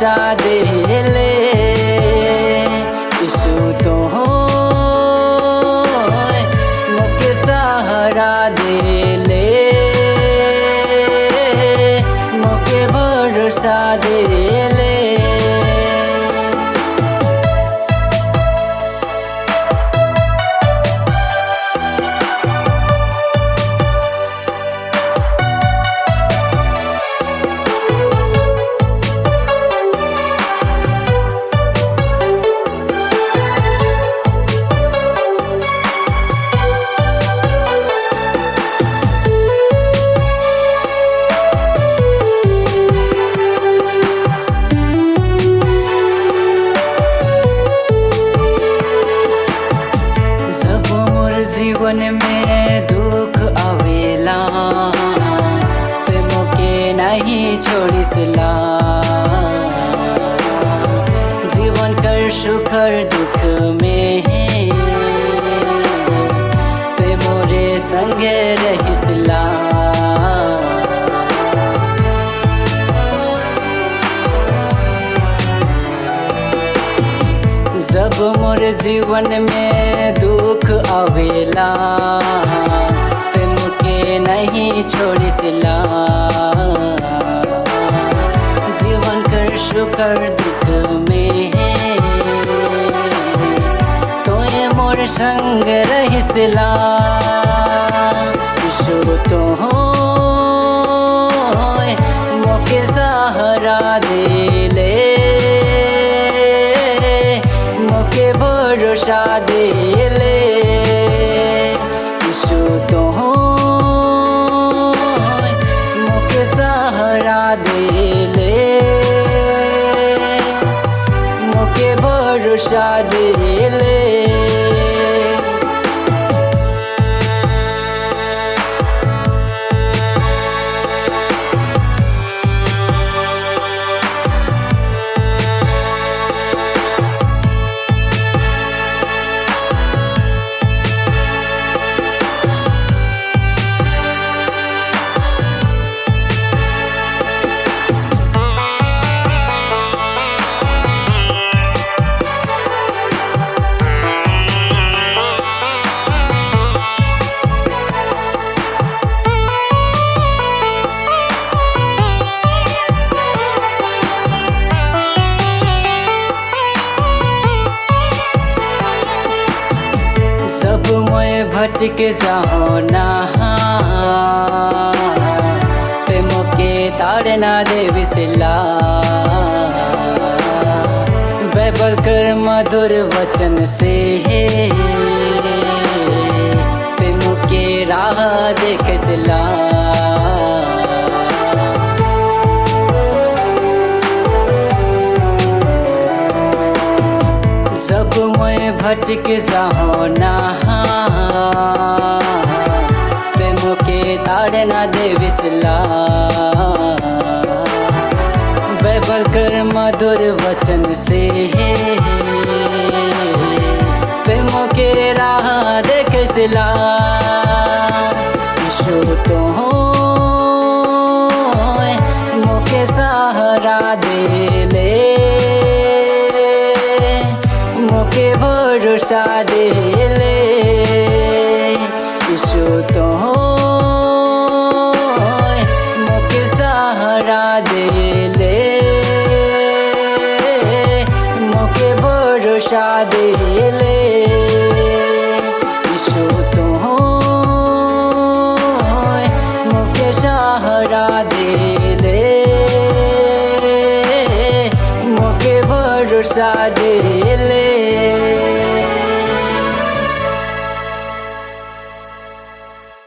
भरोसा देले यीशु तो मोके सहारा देले मोके भरोसा देले। जीवन में दुख आवेला ते मोके नहीं छोड़िसला जीवन कर सुखर दुख में ते मोरे संगे रहिसला। जब मोर जीवन में दुख आवेला ते मोके नहीं छोड़िसला जीवन कर सुखर दुख में तोए मोर संग रहिसला यीशु तो मोके सहारा देले मोके भरोसा देले यीशु तो मोके सहारा देले मोके भरोसा देले। जब मैं भटक जाओ ना ते मोके ताड़ना दे विसला बाइबल कर मधुर वचन से ते मोके राह देखसला। जब मैं भटक जाओ ना ते मोके ताड़ना दे विसला बाइबल कर मधुर वचन से ते मोके राह देखसला यीशु तो मोके सहारा देले मोके भरोसा देले यीशु तो मोके सहारा देले मोके भरोसा देले।